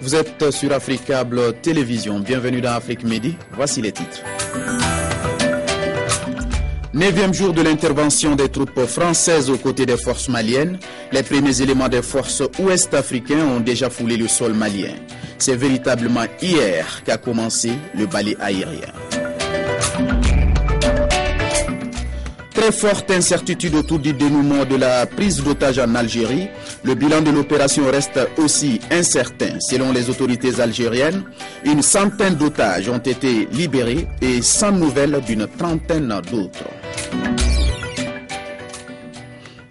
Vous êtes sur Africable Télévision. Bienvenue dans Afrique Midi. Voici les titres. 9e jour de l'intervention des troupes françaises aux côtés des forces maliennes. Les premiers éléments des forces ouest-africaines ont déjà foulé le sol malien. C'est véritablement hier qu'a commencé le balai aérien. Très forte incertitude autour du dénouement de la prise d'otages en Algérie. Le bilan de l'opération reste aussi incertain. Selon les autorités algériennes, une centaine d'otages ont été libérés et sans nouvelles d'une trentaine d'autres.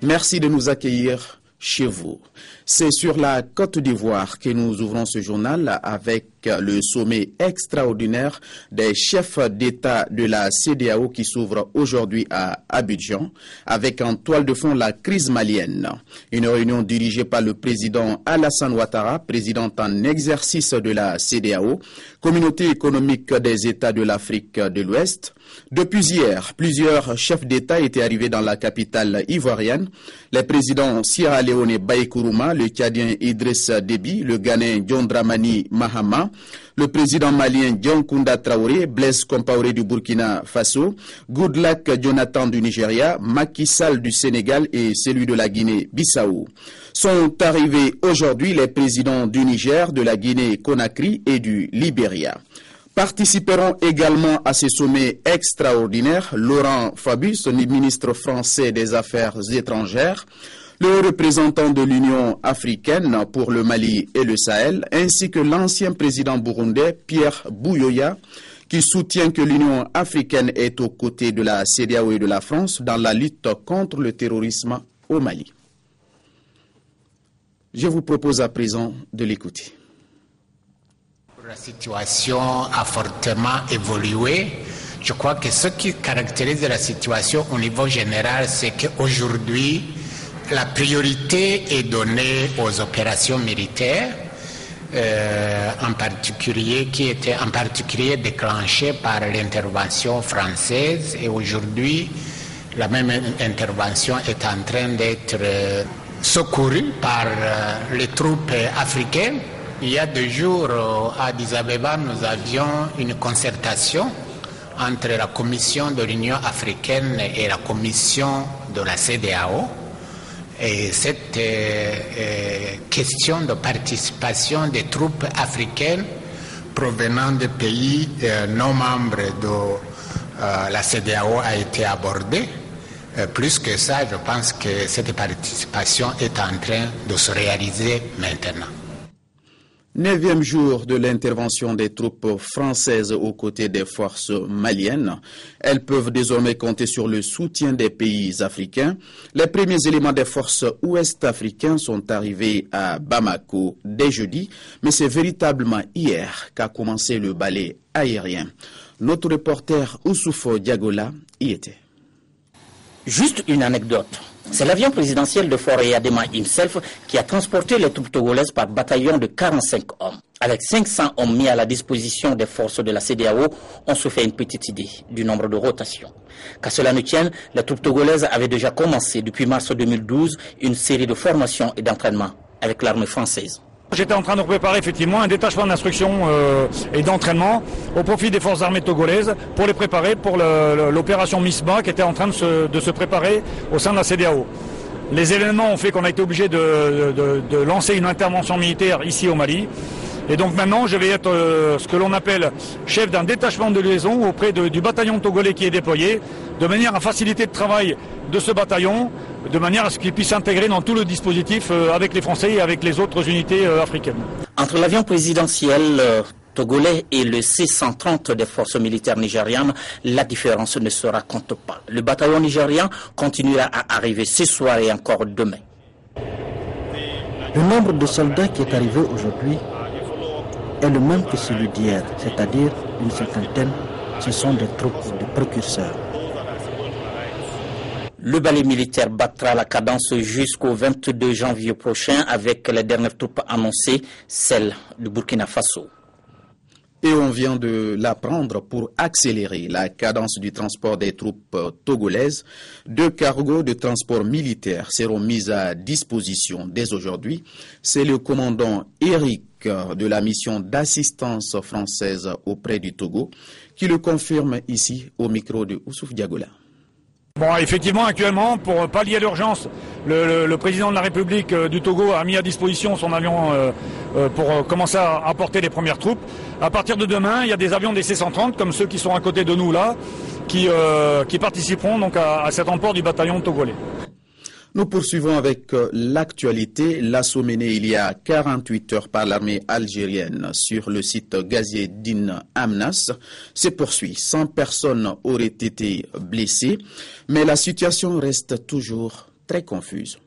Merci de nous accueillir chez vous. C'est sur la Côte d'Ivoire que nous ouvrons ce journal avec le sommet extraordinaire des chefs d'État de la CEDEAO qui s'ouvre aujourd'hui à Abidjan, avec en toile de fond la crise malienne. Une réunion dirigée par le président Alassane Ouattara, président en exercice de la CEDEAO, communauté économique des États de l'Afrique de l'Ouest. Depuis hier, plusieurs chefs d'État étaient arrivés dans la capitale ivoirienne. Les présidents Sierra Leone Baïkourouma, le Tchadien Idriss Déby, le Ghanéen John Dramani Mahama, le président malien John Kounda Traoré, Blaise Compaoré du Burkina Faso, Goodluck Jonathan du Nigeria, Macky Sall du Sénégal et celui de la Guinée-Bissau. Sont arrivés aujourd'hui les présidents du Niger, de la Guinée-Conakry et du Libéria. Participeront également à ce sommet extraordinaire Laurent Fabius, ministre français des Affaires étrangères, le représentant de l'Union africaine pour le Mali et le Sahel, ainsi que l'ancien président burundais Pierre Buyoya, qui soutient que l'Union africaine est aux côtés de la CEDEAO et de la France dans la lutte contre le terrorisme au Mali. Je vous propose à présent de l'écouter. La situation a fortement évolué. Je crois que ce qui caractérise la situation au niveau général, c'est qu'aujourd'hui, la priorité est donnée aux opérations militaires, en particulier qui étaient en particulier déclenchées par l'intervention française. Et aujourd'hui, la même intervention est en train d'être secourue par les troupes africaines. Il y a 2 jours, à Addis Abeba, nous avions une concertation entre la Commission de l'Union africaine et la Commission de la CEDEAO. Et cette question de participation des troupes africaines provenant des pays non membres de la CEDEAO a été abordée. Plus que ça, je pense que cette participation est en train de se réaliser maintenant. 9e jour de l'intervention des troupes françaises aux côtés des forces maliennes. Elles peuvent désormais compter sur le soutien des pays africains. Les premiers éléments des forces ouest-africaines sont arrivés à Bamako dès jeudi, mais c'est véritablement hier qu'a commencé le balai aérien. Notre reporter Oussoufo Diagola y était. Juste une anecdote. C'est l'avion présidentiel de Faure Yadema himself qui a transporté les troupes togolaises par bataillon de 45 hommes. Avec 500 hommes mis à la disposition des forces de la CEDEAO, on se fait une petite idée du nombre de rotations. Qu'à cela ne tienne, les troupes togolaises avaient déjà commencé depuis mars 2012 une série de formations et d'entraînements avec l'armée française. J'étais en train de préparer effectivement un détachement d'instruction et d'entraînement au profit des forces armées togolaises pour les préparer pour l'opération MISMA qui était en train de se préparer au sein de la CEDEAO. Les événements ont fait qu'on a été obligé de lancer une intervention militaire ici au Mali. Et donc maintenant, je vais être ce que l'on appelle chef d'un détachement de liaison auprès du bataillon togolais qui est déployé, de manière à faciliter le travail de ce bataillon, de manière à ce qu'il puisse s'intégrer dans tout le dispositif avec les Français et avec les autres unités africaines. Entre l'avion présidentiel togolais et le C-130 des forces militaires nigérianes, la différence ne se raconte pas. Le bataillon nigérien continuera à arriver ce soir et encore demain. Le nombre de soldats qui est arrivé aujourd'hui est le même que celui d'hier, c'est-à-dire une cinquantaine. Ce sont des troupes de précurseurs. Le balai militaire battra la cadence jusqu'au 22 janvier prochain avec les dernières troupes annoncées, celles du Burkina Faso. Et on vient de l'apprendre, pour accélérer la cadence du transport des troupes togolaises, 2 cargos de transport militaire seront mis à disposition dès aujourd'hui. C'est le commandant Eric de la mission d'assistance française auprès du Togo qui le confirme ici au micro de Oussouf Diagola. Bon, effectivement, actuellement, pour pallier l'urgence, le président de la République du Togo a mis à disposition son avion pour commencer à apporter les premières troupes. À partir de demain, il y a des avions des C-130, comme ceux qui sont à côté de nous là, qui participeront donc à cet emport du bataillon togolais. Nous poursuivons avec l'actualité. L'assaut mené il y a 48 heures par l'armée algérienne sur le site gazier d'In Amnas se poursuit. 100 personnes auraient été blessées, mais la situation reste toujours très confuse.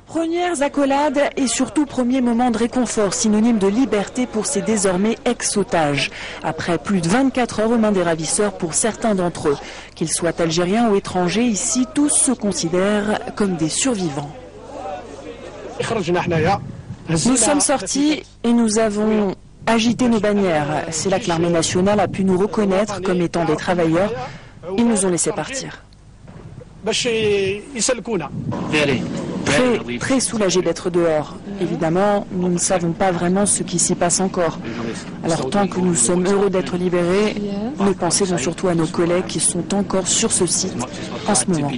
Premières accolades et surtout premier moment de réconfort, synonyme de liberté pour ces désormais ex-otages. Après plus de 24 heures aux mains des ravisseurs pour certains d'entre eux. Qu'ils soient algériens ou étrangers, ici tous se considèrent comme des survivants. Nous sommes sortis et nous avons agité nos bannières. C'est là que l'armée nationale a pu nous reconnaître comme étant des travailleurs. Ils nous ont laissé partir. Très soulagés d'être dehors. Évidemment, nous ne savons pas vraiment ce qui s'y passe encore. Alors tant que nous sommes heureux d'être libérés, nos pensées vont surtout à nos collègues qui sont encore sur ce site en ce moment.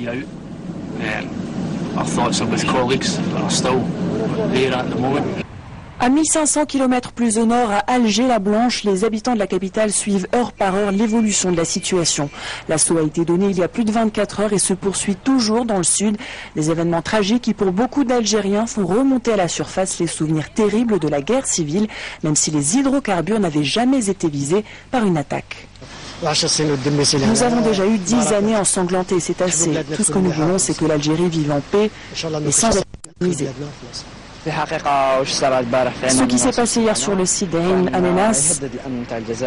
À 1500 km plus au nord, à Alger-la-Blanche, les habitants de la capitale suivent heure par heure l'évolution de la situation. L'assaut a été donné il y a plus de 24 heures et se poursuit toujours dans le sud. Des événements tragiques qui, pour beaucoup d'Algériens, font remonter à la surface les souvenirs terribles de la guerre civile, même si les hydrocarbures n'avaient jamais été visés par une attaque. Nous avons déjà eu 10 années ensanglantées, c'est assez. Tout ce que nous voulons, c'est que l'Algérie vive en paix et sans être misée. Ce qui s'est passé hier sur le site d'Ain Amenas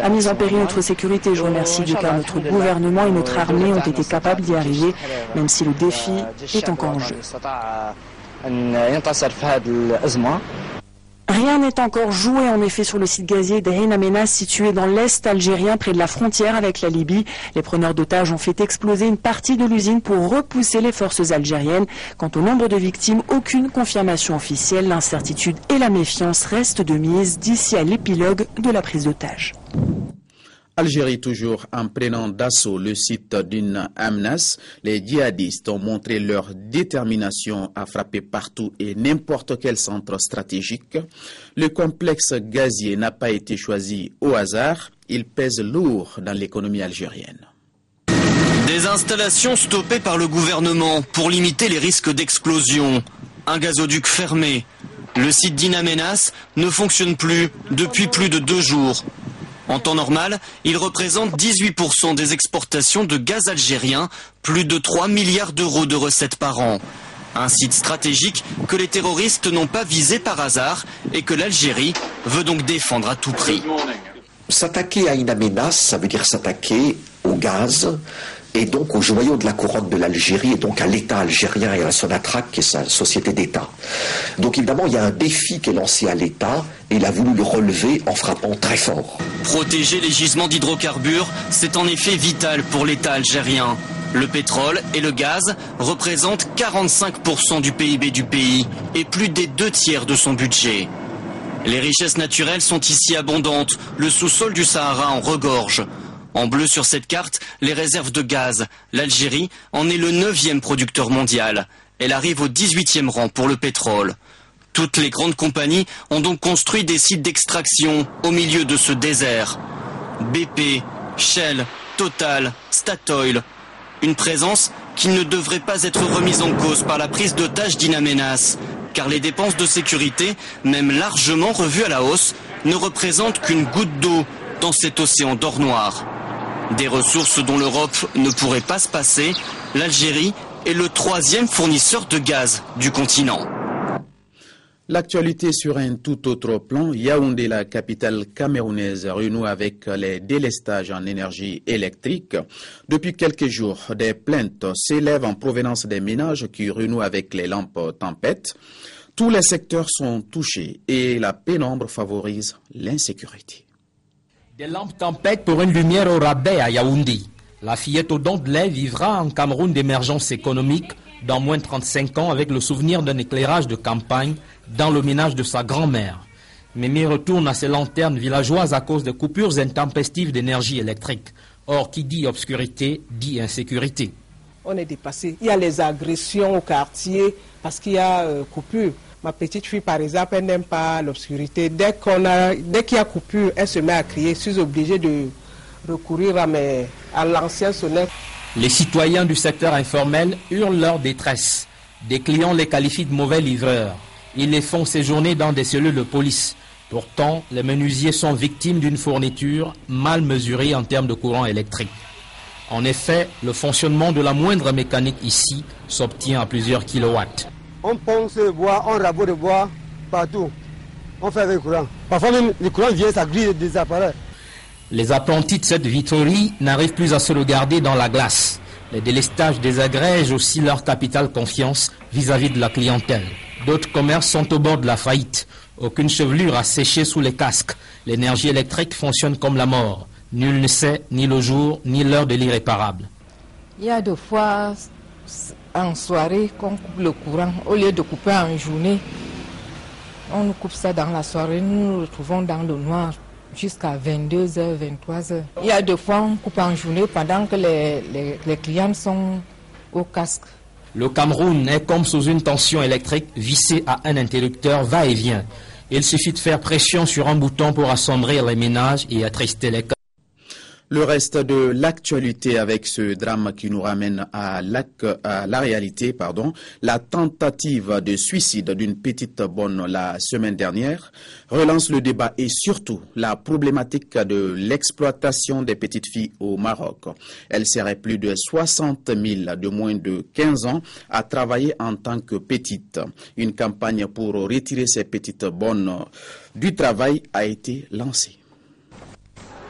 a mis en péril notre sécurité. Je remercie Dieu car notre gouvernement et notre armée ont été capables d'y arriver, même si le défi est encore en jeu. Rien n'est encore joué en effet sur le site gazier d'Ain Amenas situé dans l'est algérien près de la frontière avec la Libye. Les preneurs d'otages ont fait exploser une partie de l'usine pour repousser les forces algériennes. Quant au nombre de victimes, aucune confirmation officielle. L'incertitude et la méfiance restent de mise d'ici à l'épilogue de la prise d'otages. Algérie toujours en prenant d'assaut le site d'In Amnas, les djihadistes ont montré leur détermination à frapper partout et n'importe quel centre stratégique. Le complexe gazier n'a pas été choisi au hasard, il pèse lourd dans l'économie algérienne. Des installations stoppées par le gouvernement pour limiter les risques d'explosion. Un gazoduc fermé. Le site d'In Amenas ne fonctionne plus depuis plus de 2 jours. En temps normal, il représente 18% des exportations de gaz algérien, plus de 3 milliards d'euros de recettes par an. Un site stratégique que les terroristes n'ont pas visé par hasard et que l'Algérie veut donc défendre à tout prix. S'attaquer à In Amenas, ça veut dire s'attaquer au gaz et donc au joyau de la couronne de l'Algérie et donc à l'État algérien et à Sonatrach qui est sa société d'État. Donc évidemment il y a un défi qui est lancé à l'État et il a voulu le relever en frappant très fort. Protéger les gisements d'hydrocarbures, c'est en effet vital pour l'État algérien. Le pétrole et le gaz représentent 45% du PIB du pays et plus des 2/3 de son budget. Les richesses naturelles sont ici abondantes, le sous-sol du Sahara en regorge. En bleu sur cette carte, les réserves de gaz. L'Algérie en est le 9e producteur mondial. Elle arrive au 18e rang pour le pétrole. Toutes les grandes compagnies ont donc construit des sites d'extraction au milieu de ce désert. BP, Shell, Total, Statoil. Une présence qui ne devrait pas être remise en cause par la prise d'otage d'In Amenas, car les dépenses de sécurité, même largement revues à la hausse, ne représentent qu'une goutte d'eau dans cet océan d'or noir. Des ressources dont l'Europe ne pourrait pas se passer, l'Algérie est le 3e fournisseur de gaz du continent. L'actualité sur un tout autre plan, Yaoundé, la capitale camerounaise, renoue avec les délestages en énergie électrique. Depuis quelques jours, des plaintes s'élèvent en provenance des ménages qui renouent avec les lampes tempêtes. Tous les secteurs sont touchés et la pénombre favorise l'insécurité. Des lampes tempêtes pour une lumière au rabais à Yaoundé. La fillette aux dents de lait vivra en Cameroun d'émergence économique dans moins de 35 ans avec le souvenir d'un éclairage de campagne dans le ménage de sa grand-mère. Mémé retourne à ses lanternes villageoises à cause des coupures intempestives d'énergie électrique. Or, qui dit obscurité, dit insécurité. On est dépassé. Il y a les agressions au quartier parce qu'il y a coupure. Ma petite fille, par exemple, elle n'aime pas l'obscurité. Dès qu'il y a coupure, elle se met à crier. Je suis obligé de recourir à l'ancien sonnette. Les citoyens du secteur informel hurlent leur détresse. Des clients les qualifient de mauvais livreurs. Ils les font séjourner dans des cellules de police. Pourtant, les menuisiers sont victimes d'une fourniture mal mesurée en termes de courant électrique. En effet, le fonctionnement de la moindre mécanique ici s'obtient à plusieurs kilowatts. On ponce le bois, on rabote le bois partout. On fait avec le courant. Parfois même, le courant vient, ça grille des appareils. Les apprentis de cette vitrerie n'arrivent plus à se regarder dans la glace. Les délestages désagrègent aussi leur capital confiance vis-à-vis de la clientèle. D'autres commerces sont au bord de la faillite. Aucune chevelure à sécher sous les casques. L'énergie électrique fonctionne comme la mort. Nul ne sait ni le jour ni l'heure de l'irréparable. Il y a des fois en soirée qu'on coupe le courant. Au lieu de couper en journée, on nous coupe ça dans la soirée. Nous nous retrouvons dans le noir jusqu'à 22h, 23h. Il y a des fois on coupe en journée pendant que les clients sont au casque. Le Cameroun est comme sous une tension électrique vissée à un interrupteur va-et-vient. Il suffit de faire pression sur un bouton pour assombrir les ménages et attrister les cas. Le reste de l'actualité avec ce drame qui nous ramène à la réalité, la tentative de suicide d'une petite bonne la semaine dernière relance le débat et surtout la problématique de l'exploitation des petites filles au Maroc. Elle serait plus de 60 000 de moins de 15 ans à travailler en tant que petites. Une campagne pour retirer ces petites bonnes du travail a été lancée.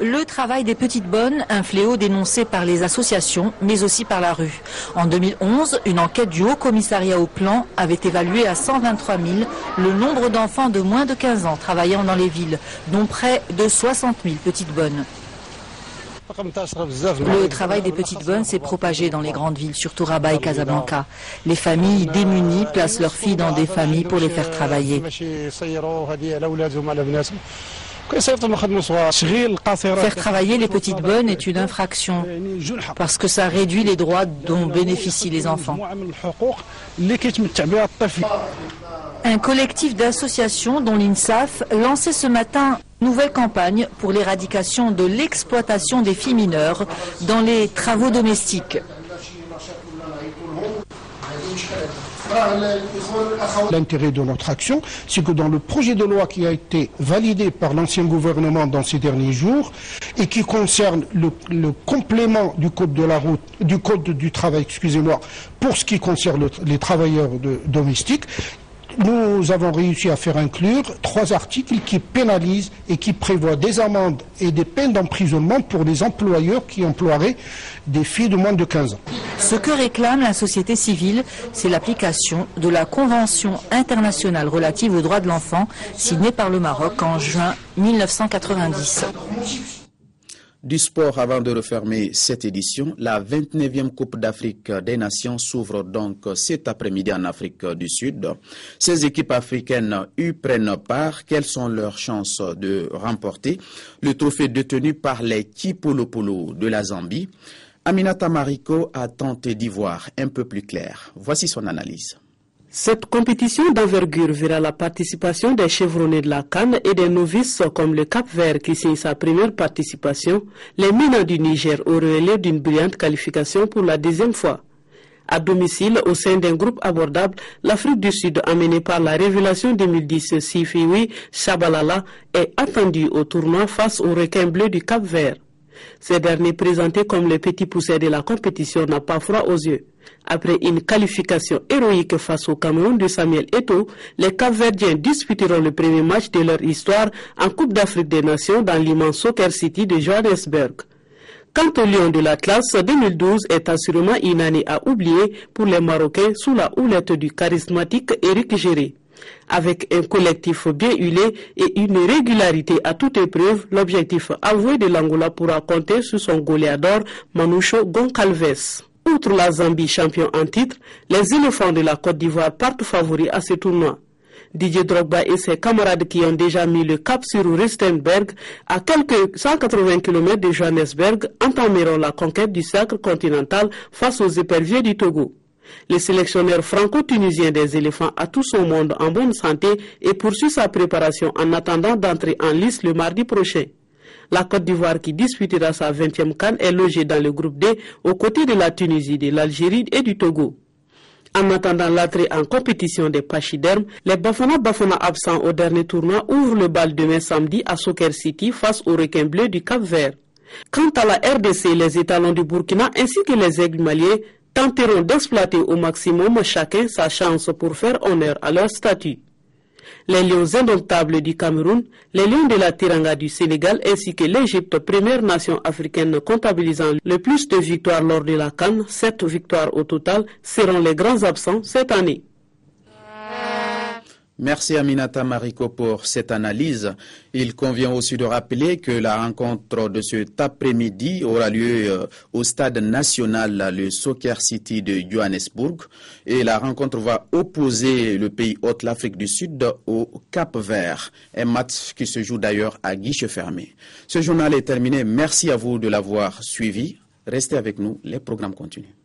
Le travail des petites bonnes, un fléau dénoncé par les associations, mais aussi par la rue. En 2011, une enquête du Haut Commissariat au Plan avait évalué à 123 000 le nombre d'enfants de moins de 15 ans travaillant dans les villes, dont près de 60 000 petites bonnes. Le travail des petites bonnes s'est propagé dans les grandes villes, surtout Rabat et Casablanca. Les familles démunies placent leurs filles dans des familles pour les faire travailler. Faire travailler les petites bonnes est une infraction parce que ça réduit les droits dont bénéficient les enfants. Un collectif d'associations dont l'INSAF lançait ce matin une nouvelle campagne pour l'éradication de l'exploitation des filles mineures dans les travaux domestiques. L'intérêt de notre action, c'est que dans le projet de loi qui a été validé par l'ancien gouvernement dans ces derniers jours et qui concerne le complément du code de la route, du code du travail, pour ce qui concerne les travailleurs domestiques, nous avons réussi à faire inclure 3 articles qui pénalisent et qui prévoient des amendes et des peines d'emprisonnement pour les employeurs qui emploieraient des filles de moins de 15 ans. Ce que réclame la société civile, c'est l'application de la Convention internationale relative aux droits de l'enfant signée par le Maroc en juin 1990. Du sport avant de refermer cette édition, la 29e Coupe d'Afrique des Nations s'ouvre donc cet après-midi en Afrique du Sud. Ces équipes africaines y prennent part. Quelles sont leurs chances de remporter le trophée détenu par les Chipolopolo de la Zambie? Aminata Mariko a tenté d'y voir un peu plus clair. Voici son analyse. Cette compétition d'envergure verra la participation des chevronnés de la CAN et des novices comme le Cap-Vert qui signe sa première participation, les Minas du Niger au relais d'une brillante qualification pour la 2e fois. À domicile, au sein d'un groupe abordable, l'Afrique du Sud, amenée par la révélation 2010 Sifiwi Shabalala, est attendue au tournoi face aux requins bleus du Cap-Vert. Ces derniers présentés comme les petits poussets de la compétition n'ont pas froid aux yeux. Après une qualification héroïque face au Cameroun de Samuel Eto'o, les Cap-Verdiens disputeront le premier match de leur histoire en Coupe d'Afrique des Nations dans l'immense Soccer City de Johannesburg. Quant au Lion de l'Atlas, 2012 est assurément une année à oublier pour les Marocains sous la houlette du charismatique Éric Géré. Avec un collectif bien huilé et une régularité à toute épreuve, l'objectif avoué de l'Angola pourra compter sur son goléador Manoucho Goncalves. Outre la Zambie champion en titre, les éléphants de la Côte d'Ivoire partent favoris à ce tournoi. Didier Drogba et ses camarades qui ont déjà mis le cap sur Rustenburg, à quelques 180 km de Johannesburg, entameront la conquête du sacre continental face aux éperviers du Togo. Le sélectionneur franco-tunisien des éléphants a tout son monde en bonne santé et poursuit sa préparation en attendant d'entrer en lice le mardi prochain. La Côte d'Ivoire qui disputera sa 20e CAN est logée dans le groupe D aux côtés de la Tunisie, de l'Algérie et du Togo. En attendant l'entrée en compétition des pachydermes, les Bafana absents au dernier tournoi ouvrent le bal demain samedi à Soccer City face aux requins bleus du Cap-Vert. Quant à la RDC, les étalons du Burkina ainsi que les aigles maliens tenteront d'exploiter au maximum chacun sa chance pour faire honneur à leur statut. Les lions indomptables du Cameroun, les lions de la Teranga du Sénégal ainsi que l'Égypte, première nation africaine comptabilisant le plus de victoires lors de la CAN, 7 victoires au total, seront les grands absents cette année. Merci Aminata Mariko pour cette analyse. Il convient aussi de rappeler que la rencontre de cet après-midi aura lieu au stade national, le Soccer City de Johannesburg. Et la rencontre va opposer le pays hôte, l'Afrique du Sud, au Cap-Vert. Un match qui se joue d'ailleurs à guichet fermé. Ce journal est terminé. Merci à vous de l'avoir suivi. Restez avec nous, les programmes continuent.